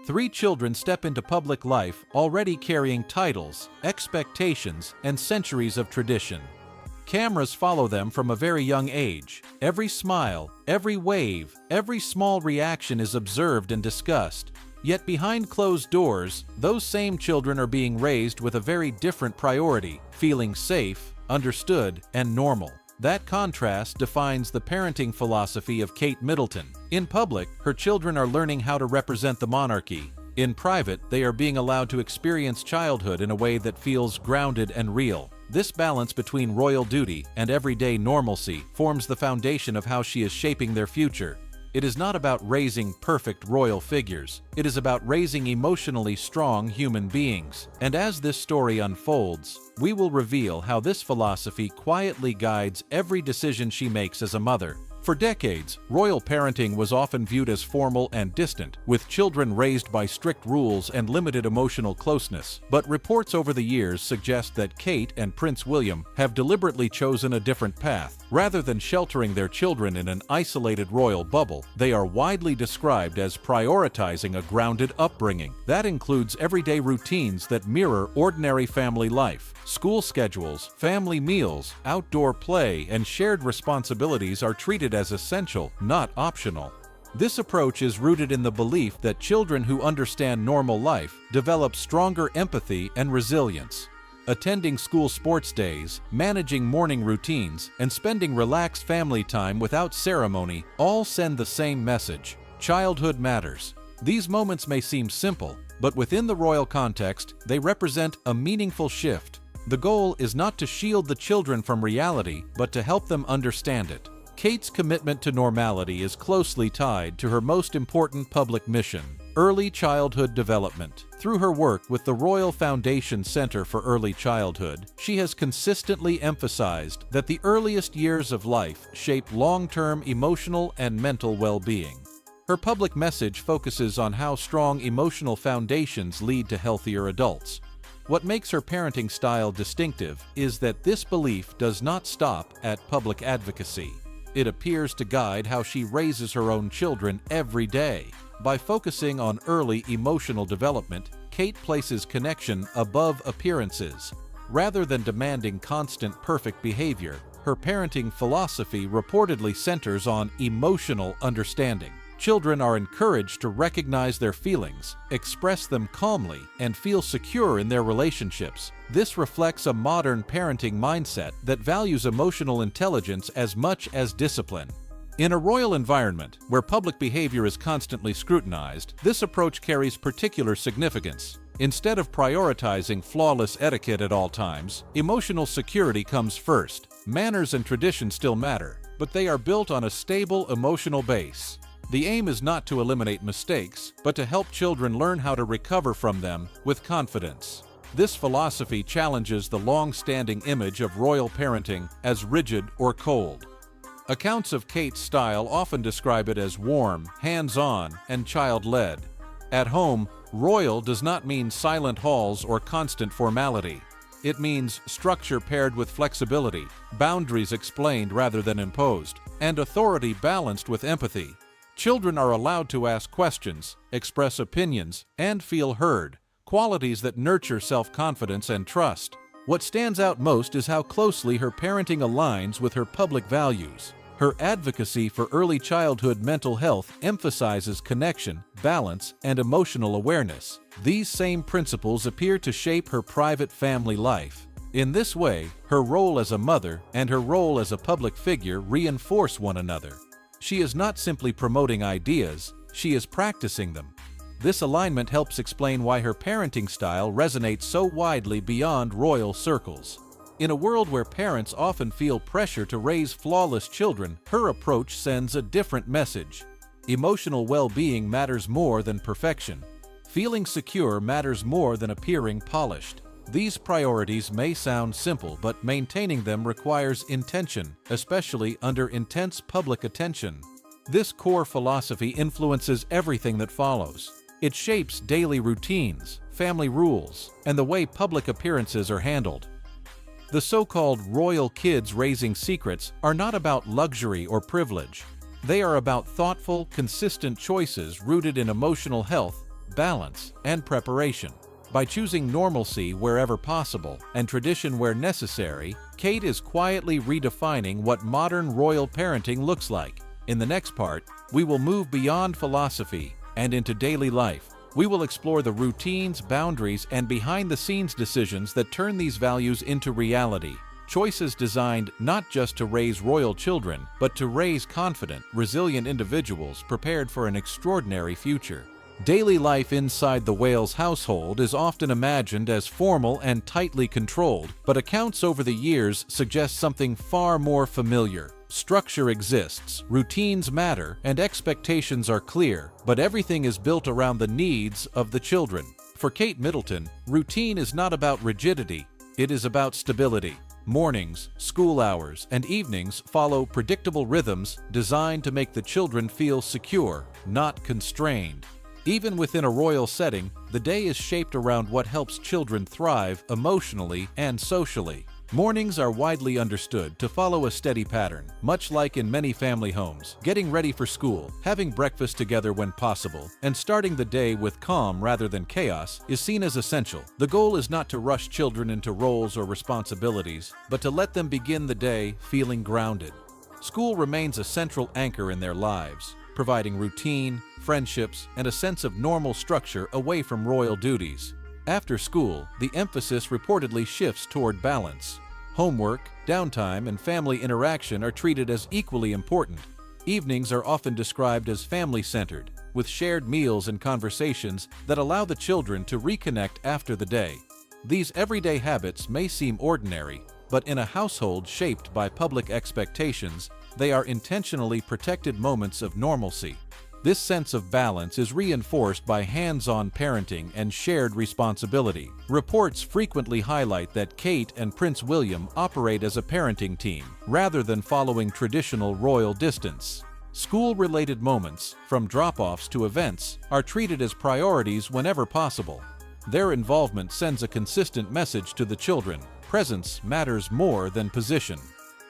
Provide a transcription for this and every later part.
Three children step into public life already carrying titles, expectations, and centuries of tradition. Cameras follow them from a very young age. Every smile, every wave, every small reaction is observed and discussed. Yet behind closed doors, those same children are being raised with a very different priority: feeling safe, understood, and normal. That contrast defines the parenting philosophy of Kate Middleton. In public, her children are learning how to represent the monarchy. In private, they are being allowed to experience childhood in a way that feels grounded and real. This balance between royal duty and everyday normalcy forms the foundation of how she is shaping their future. It is not about raising perfect royal figures. It is about raising emotionally strong human beings. And as this story unfolds, we will reveal how this philosophy quietly guides every decision she makes as a mother. For decades, royal parenting was often viewed as formal and distant, with children raised by strict rules and limited emotional closeness. But reports over the years suggest that Kate and Prince William have deliberately chosen a different path. Rather than sheltering their children in an isolated royal bubble, they are widely described as prioritizing a grounded upbringing. That includes everyday routines that mirror ordinary family life. School schedules, family meals, outdoor play, and shared responsibilities are treated as essential, not optional. This approach is rooted in the belief that children who understand normal life develop stronger empathy and resilience. Attending school sports days, managing morning routines, and spending relaxed family time without ceremony all send the same message: childhood matters. These moments may seem simple, but within the royal context, they represent a meaningful shift. The goal is not to shield the children from reality, but to help them understand it. Kate's commitment to normality is closely tied to her most important public mission: early childhood development. Through her work with the Royal Foundation Center for Early Childhood, she has consistently emphasized that the earliest years of life shape long-term emotional and mental well-being. Her public message focuses on how strong emotional foundations lead to healthier adults. What makes her parenting style distinctive is that this belief does not stop at public advocacy. It appears to guide how she raises her own children every day. By focusing on early emotional development, Kate places connection above appearances. Rather than demanding constant perfect behavior, her parenting philosophy reportedly centers on emotional understanding. Children are encouraged to recognize their feelings, express them calmly, and feel secure in their relationships. This reflects a modern parenting mindset that values emotional intelligence as much as discipline. In a royal environment, where public behavior is constantly scrutinized, this approach carries particular significance. Instead of prioritizing flawless etiquette at all times, emotional security comes first. Manners and traditions still matter, but they are built on a stable emotional base. The aim is not to eliminate mistakes, but to help children learn how to recover from them with confidence. This philosophy challenges the long-standing image of royal parenting as rigid or cold. Accounts of Kate's style often describe it as warm, hands-on, and child-led. At home, royal does not mean silent halls or constant formality. It means structure paired with flexibility, boundaries explained rather than imposed, and authority balanced with empathy. Children are allowed to ask questions, express opinions, and feel heard, qualities that nurture self-confidence and trust. What stands out most is how closely her parenting aligns with her public values. Her advocacy for early childhood mental health emphasizes connection, balance, and emotional awareness. These same principles appear to shape her private family life. In this way, her role as a mother and her role as a public figure reinforce one another. She is not simply promoting ideas, she is practicing them. This alignment helps explain why her parenting style resonates so widely beyond royal circles. In a world where parents often feel pressure to raise flawless children, her approach sends a different message. Emotional well-being matters more than perfection. Feeling secure matters more than appearing polished. These priorities may sound simple, but maintaining them requires intention, especially under intense public attention. This core philosophy influences everything that follows. It shapes daily routines, family rules, and the way public appearances are handled. The so-called royal kids raising secrets are not about luxury or privilege. They are about thoughtful, consistent choices rooted in emotional health, balance, and preparation. By choosing normalcy wherever possible and tradition where necessary, Kate is quietly redefining what modern royal parenting looks like. In the next part, we will move beyond philosophy and into daily life. We will explore the routines, boundaries, and behind-the-scenes decisions that turn these values into reality. Choices designed not just to raise royal children, but to raise confident, resilient individuals prepared for an extraordinary future. Daily life inside the Wales household is often imagined as formal and tightly controlled, but accounts over the years suggest something far more familiar. Structure exists, routines matter, and expectations are clear, but everything is built around the needs of the children. For Kate Middleton, routine is not about rigidity, it is about stability. Mornings, school hours, and evenings follow predictable rhythms designed to make the children feel secure, not constrained. Even within a royal setting, the day is shaped around what helps children thrive emotionally and socially. Mornings are widely understood to follow a steady pattern, much like in many family homes. Getting ready for school, having breakfast together when possible, and starting the day with calm rather than chaos is seen as essential. The goal is not to rush children into roles or responsibilities, but to let them begin the day feeling grounded. School remains a central anchor in their lives, providing routine, friendships, and a sense of normal structure away from royal duties. After school, the emphasis reportedly shifts toward balance. Homework, downtime, and family interaction are treated as equally important. Evenings are often described as family-centered, with shared meals and conversations that allow the children to reconnect after the day. These everyday habits may seem ordinary, but in a household shaped by public expectations, they are intentionally protected moments of normalcy. This sense of balance is reinforced by hands-on parenting and shared responsibility. Reports frequently highlight that Kate and Prince William operate as a parenting team, rather than following traditional royal distance. School-related moments, from drop-offs to events, are treated as priorities whenever possible. Their involvement sends a consistent message to the children: presence matters more than position.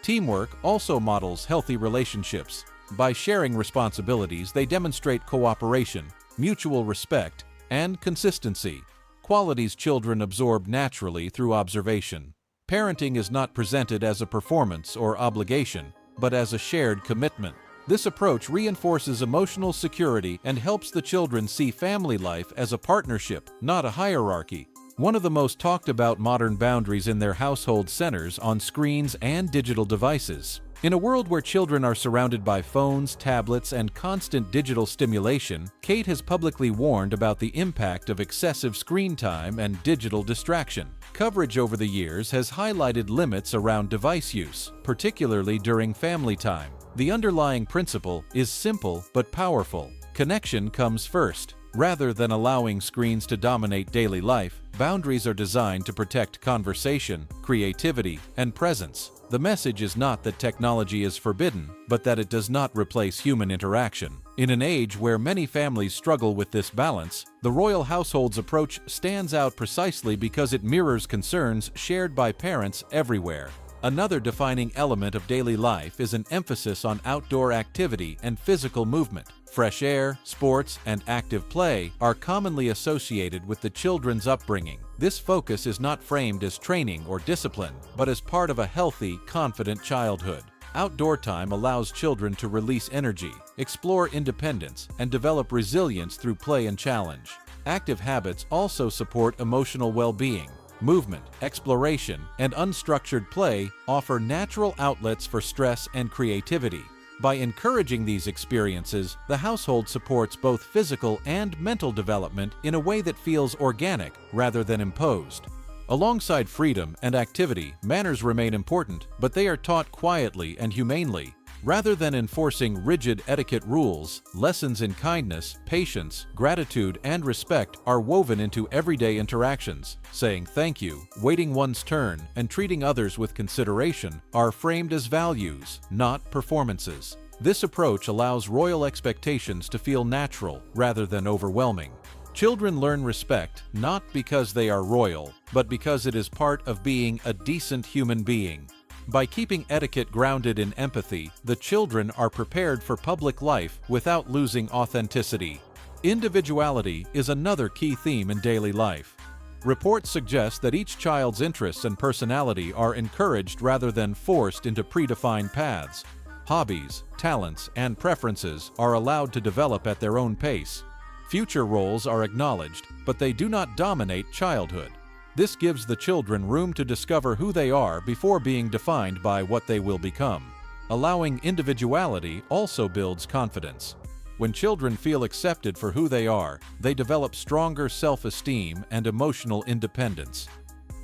Teamwork also models healthy relationships. By sharing responsibilities, they demonstrate cooperation, mutual respect, and consistency, qualities children absorb naturally through observation. Parenting is not presented as a performance or obligation, but as a shared commitment. This approach reinforces emotional security and helps the children see family life as a partnership, not a hierarchy. One of the most talked about modern boundaries in their household centers on screens and digital devices. In a world where children are surrounded by phones, tablets, and constant digital stimulation, Kate has publicly warned about the impact of excessive screen time and digital distraction. Coverage over the years has highlighted limits around device use, particularly during family time. The underlying principle is simple but powerful. Connection comes first. Rather than allowing screens to dominate daily life, boundaries are designed to protect conversation, creativity, and presence. The message is not that technology is forbidden, but that it does not replace human interaction. In an age where many families struggle with this balance, the royal household's approach stands out precisely because it mirrors concerns shared by parents everywhere. Another defining element of daily life is an emphasis on outdoor activity and physical movement. Fresh air, sports, and active play are commonly associated with the children's upbringing. This focus is not framed as training or discipline, but as part of a healthy, confident childhood. Outdoor time allows children to release energy, explore independence, and develop resilience through play and challenge. Active habits also support emotional well-being. Movement, exploration, and unstructured play offer natural outlets for stress and creativity. By encouraging these experiences, the household supports both physical and mental development in a way that feels organic rather than imposed. Alongside freedom and activity, manners remain important, but they are taught quietly and humanely. Rather than enforcing rigid etiquette rules, lessons in kindness, patience, gratitude, and respect are woven into everyday interactions. Saying thank you, waiting one's turn, and treating others with consideration are framed as values, not performances. This approach allows royal expectations to feel natural rather than overwhelming. Children learn respect not because they are royal, but because it is part of being a decent human being. By keeping etiquette grounded in empathy, the children are prepared for public life without losing authenticity. Individuality is another key theme in daily life. Reports suggest that each child's interests and personality are encouraged rather than forced into predefined paths. Hobbies, talents, and preferences are allowed to develop at their own pace. Future roles are acknowledged, but they do not dominate childhood. This gives the children room to discover who they are before being defined by what they will become. Allowing individuality also builds confidence. When children feel accepted for who they are, they develop stronger self-esteem and emotional independence.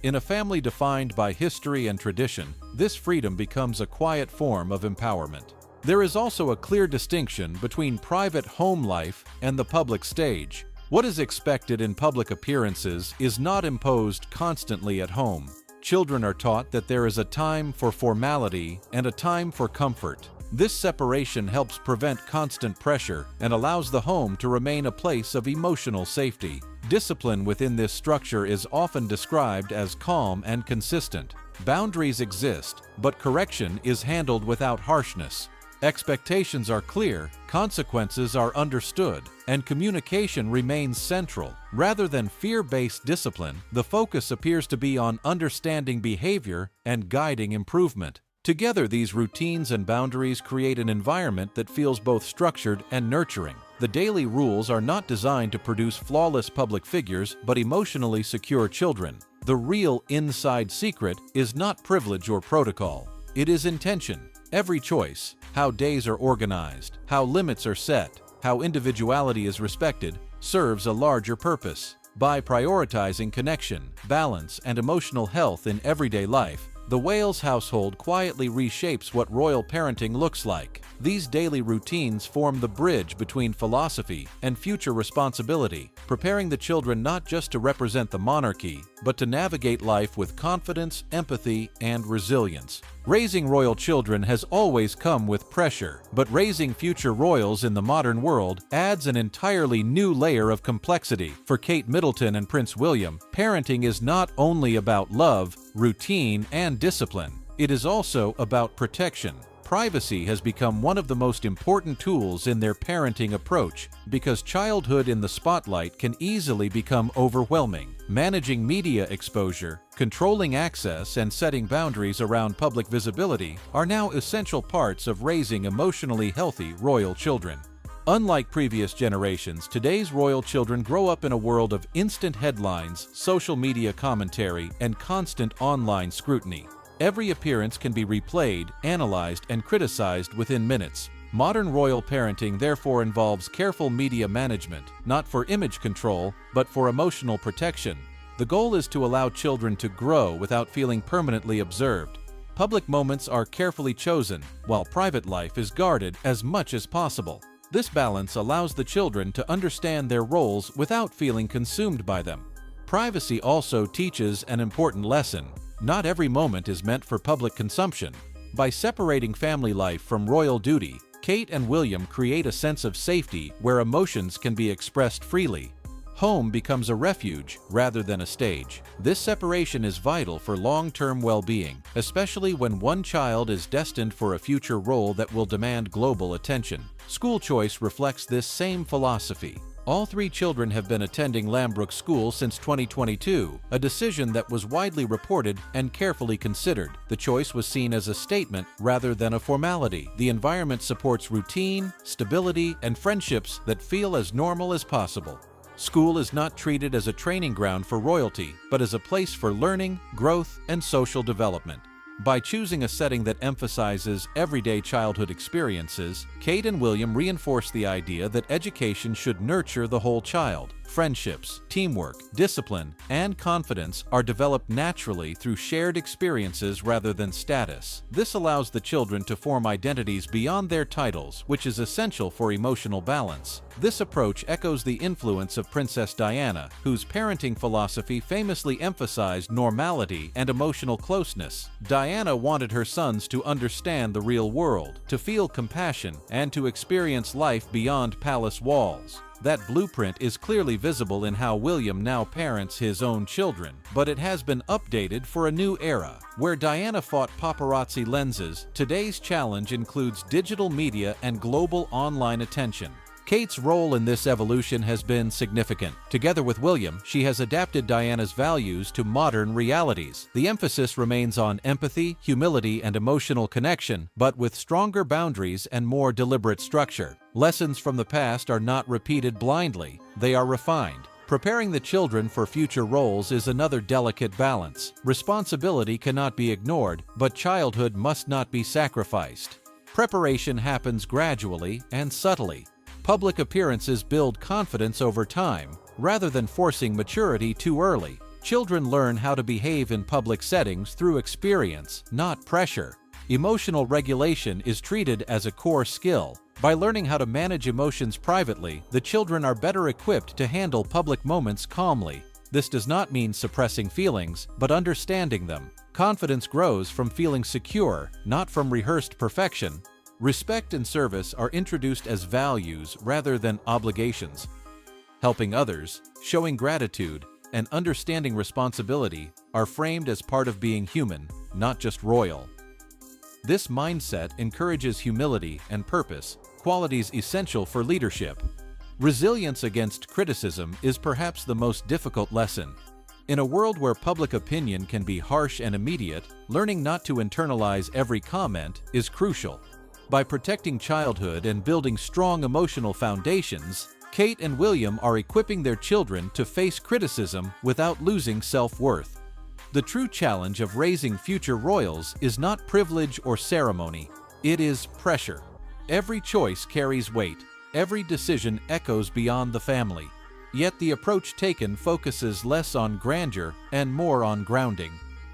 In a family defined by history and tradition, this freedom becomes a quiet form of empowerment. There is also a clear distinction between private home life and the public stage. What is expected in public appearances is not imposed constantly at home. Children are taught that there is a time for formality and a time for comfort. This separation helps prevent constant pressure and allows the home to remain a place of emotional safety. Discipline within this structure is often described as calm and consistent. Boundaries exist, but correction is handled without harshness. Expectations are clear, consequences are understood, and communication remains central. Rather than fear-based discipline, the focus appears to be on understanding behavior and guiding improvement. Together, these routines and boundaries create an environment that feels both structured and nurturing. The daily rules are not designed to produce flawless public figures, but emotionally secure children. The real inside secret is not privilege or protocol. It is intention. Every choice, how days are organized, how limits are set, how individuality is respected, serves a larger purpose. By prioritizing connection, balance, and emotional health in everyday life, the Wales household quietly reshapes what royal parenting looks like. These daily routines form the bridge between philosophy and future responsibility, preparing the children not just to represent the monarchy, but to navigate life with confidence, empathy, and resilience. Raising royal children has always come with pressure, but raising future royals in the modern world adds an entirely new layer of complexity. For Kate Middleton and Prince William, parenting is not only about love, routine, and discipline. It is also about protection. Privacy has become one of the most important tools in their parenting approach because childhood in the spotlight can easily become overwhelming. Managing media exposure, controlling access, and setting boundaries around public visibility are now essential parts of raising emotionally healthy royal children. Unlike previous generations, today's royal children grow up in a world of instant headlines, social media commentary, and constant online scrutiny. Every appearance can be replayed, analyzed, and criticized within minutes. Modern royal parenting therefore involves careful media management, not for image control, but for emotional protection. The goal is to allow children to grow without feeling permanently observed. Public moments are carefully chosen, while private life is guarded as much as possible. This balance allows the children to understand their roles without feeling consumed by them. Privacy also teaches an important lesson. Not every moment is meant for public consumption. By separating family life from royal duty, Kate and William create a sense of safety where emotions can be expressed freely. Home becomes a refuge rather than a stage. This separation is vital for long-term well-being, especially when one child is destined for a future role that will demand global attention. School choice reflects this same philosophy. All three children have been attending Lambrook School since 2022, a decision that was widely reported and carefully considered. The choice was seen as a statement rather than a formality. The environment supports routine, stability, and friendships that feel as normal as possible. School is not treated as a training ground for royalty, but as a place for learning, growth, and social development. By choosing a setting that emphasizes everyday childhood experiences, Kate and William reinforce the idea that education should nurture the whole child. Friendships, teamwork, discipline, and confidence are developed naturally through shared experiences rather than status. This allows the children to form identities beyond their titles, which is essential for emotional balance. This approach echoes the influence of Princess Diana, whose parenting philosophy famously emphasized normality and emotional closeness. Diana wanted her sons to understand the real world, to feel compassion, and to experience life beyond palace walls. That blueprint is clearly visible in how William now parents his own children, but it has been updated for a new era. Where Diana fought paparazzi lenses, today's challenge includes digital media and global online attention. Kate's role in this evolution has been significant. Together with William, she has adapted Diana's values to modern realities. The emphasis remains on empathy, humility, and emotional connection, but with stronger boundaries and more deliberate structure. Lessons from the past are not repeated blindly, they are refined. Preparing the children for future roles is another delicate balance. Responsibility cannot be ignored, but childhood must not be sacrificed. Preparation happens gradually and subtly. Public appearances build confidence over time, rather than forcing maturity too early. Children learn how to behave in public settings through experience, not pressure. Emotional regulation is treated as a core skill. By learning how to manage emotions privately, the children are better equipped to handle public moments calmly. This does not mean suppressing feelings, but understanding them. Confidence grows from feeling secure, not from rehearsed perfection. Respect and service are introduced as values rather than obligations. Helping others, showing gratitude, and understanding responsibility are framed as part of being human, not just royal. This mindset encourages humility and purpose, qualities essential for leadership. Resilience against criticism is perhaps the most difficult lesson. In a world where public opinion can be harsh and immediate, learning not to internalize every comment is crucial. By protecting childhood and building strong emotional foundations, Kate and William are equipping their children to face criticism without losing self-worth. The true challenge of raising future royals is not privilege or ceremony, it is pressure. Every choice carries weight, every decision echoes beyond the family. Yet the approach taken focuses less on grandeur and more on grounding.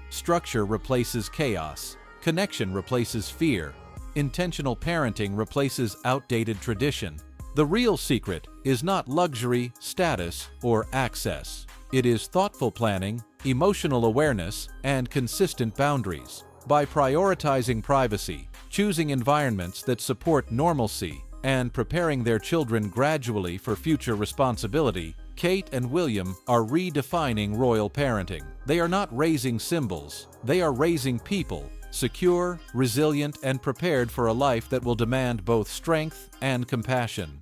Structure replaces chaos, connection replaces fear, intentional parenting replaces outdated tradition. The real secret is not luxury, status, or access. It is thoughtful planning, emotional awareness, and consistent boundaries. By prioritizing privacy, choosing environments that support normalcy, and preparing their children gradually for future responsibility, Kate and William are redefining royal parenting. They are not raising symbols, they are raising people, secure, resilient, and prepared for a life that will demand both strength and compassion.